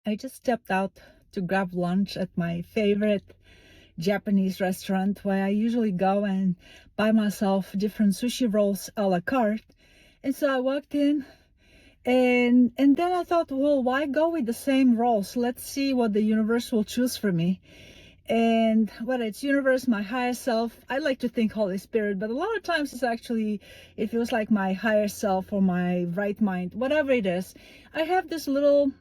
I just stepped out to grab lunch at my favorite Japanese restaurant where I usually go and buy myself different sushi rolls a la carte. And so I walked in and then I thought, well, why go with the same rolls? Let's see what the universe will choose for me. And whether it's universe, my higher self, I like to think Holy Spirit, but a lot of times it feels like my higher self or my right mind, whatever it is. I have this little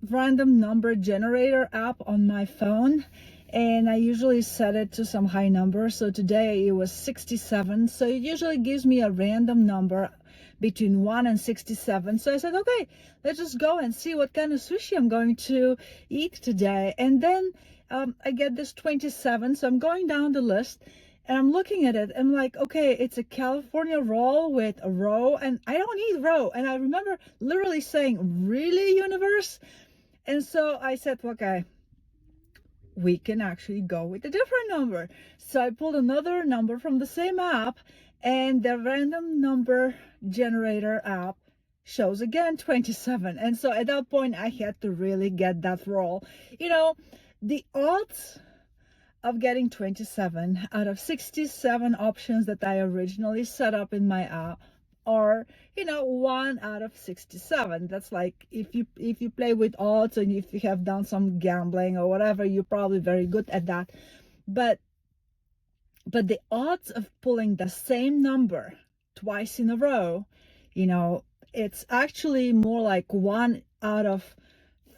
random number generator app on my phone, and I usually set it to some high number. So today it was 67. So it usually gives me a random number between 1 and 67. So I said, okay, let's just go and see what kind of sushi I'm going to eat today. And then I get this 27. So I'm going down the list and I'm looking at it. I'm like, okay, it's a California roll with a roe, and I don't eat roe. And I remember literally saying, really, universe? And so I said, okay, we can actually go with a different number. So I pulled another number from the same app, and the random number generator app shows again 27. And so at that point, I had to really get that roll. You know, the odds of getting 27 out of 67 options that I originally set up in my app are, 1 out of 67. That's like if you play with odds and if you have done some gambling or whatever, you're probably very good at that. But the odds of pulling the same number twice in a row, it's actually more like 1 out of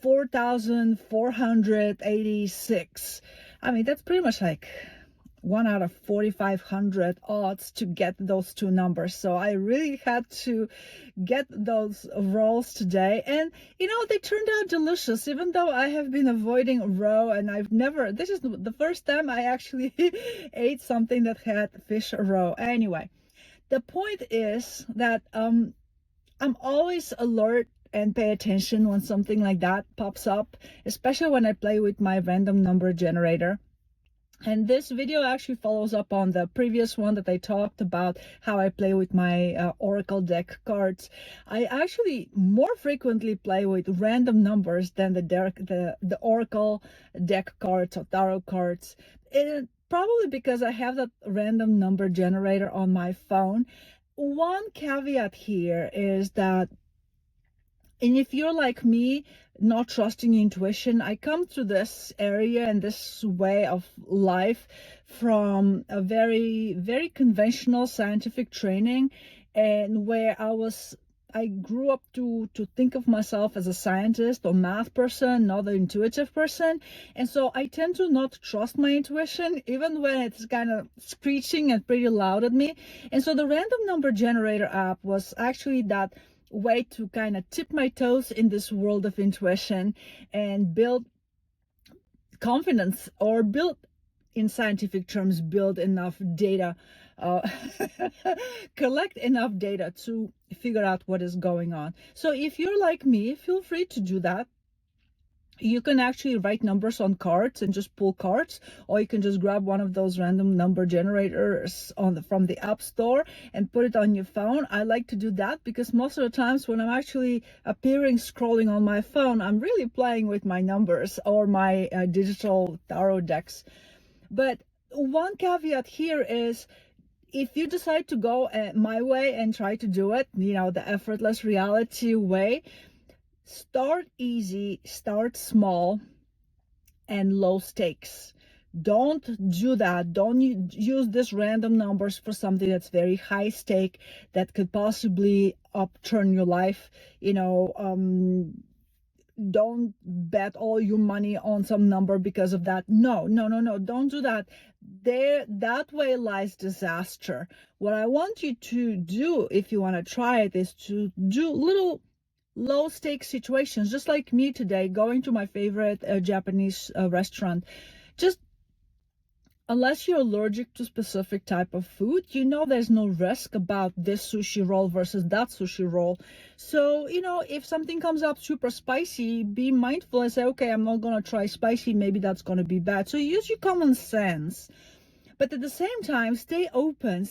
4,486. I mean, that's pretty much like 1 out of 4,500 odds to get those two numbers. So I really had to get those rolls today. And, they turned out delicious, even though I have been avoiding roe, and this is the first time I actually ate something that had fish roe. Anyway, the point is that I'm always alert and pay attention when something like that pops up, especially when I play with my random number generator. And this video actually follows up on the previous one that I talked about how I play with my Oracle deck cards. I actually more frequently play with random numbers than the Oracle deck cards or tarot cards. Probably because I have that random number generator on my phone. One caveat here is that, and if you're like me, not trusting intuition, I come to this area and this way of life from a very, very conventional scientific training, and where I grew up to think of myself as a scientist or math person, not an intuitive person. And so I tend to not trust my intuition, even when it's kind of screeching and pretty loud at me. And so the random number generator app was actually that way to kind of tip my toes in this world of intuition and build confidence, or build, in scientific terms, build enough data, collect enough data to figure out what is going on. So if you're like me, feel free to do that. You can actually write numbers on cards and just pull cards, or you can just grab one of those random number generators from the App Store and put it on your phone. I like to do that because most of the times when I'm actually scrolling on my phone, I'm really playing with my numbers or my digital tarot decks. But one caveat here is, if you decide to go my way and try to do it, the effortless reality way, start easy, start small, and low stakes. Don't do that. Don't use these random numbers for something that's very high stake that could possibly upturn your life. Don't bet all your money on some number because of that. No, don't do that. That way lies disaster. What I want you to do, if you want to try it, is to do little low stakes situations, just like me today, going to my favorite Japanese restaurant. Just, unless you're allergic to specific type of food, there's no risk about this sushi roll versus that sushi roll. So, if something comes up super spicy, be mindful and say, okay, I'm not going to try spicy. Maybe that's going to be bad. So use your common sense. But at the same time, stay open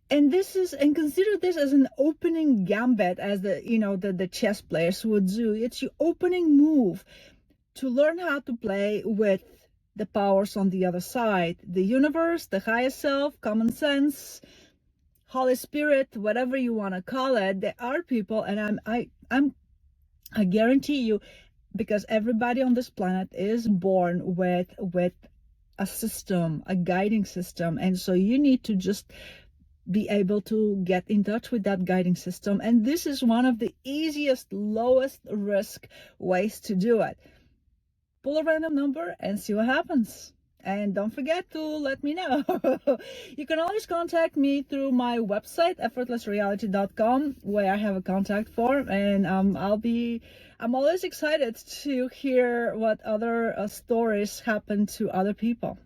And consider this as an opening gambit, as the chess players would do. It's your opening move to learn how to play with the powers on the other side, the universe, the higher self, common sense, Holy Spirit, whatever you want to call it. There are people, and I guarantee you, because everybody on this planet is born with a system, a guiding system, and so you need to just be able to get in touch with that guiding system. And this is one of the easiest, lowest risk ways to do it. Pull a random number and see what happens. And don't forget to let me know. You can always contact me through my website, effortlessreality.com, where I have a contact form, and I'm always excited to hear what other stories happen to other people.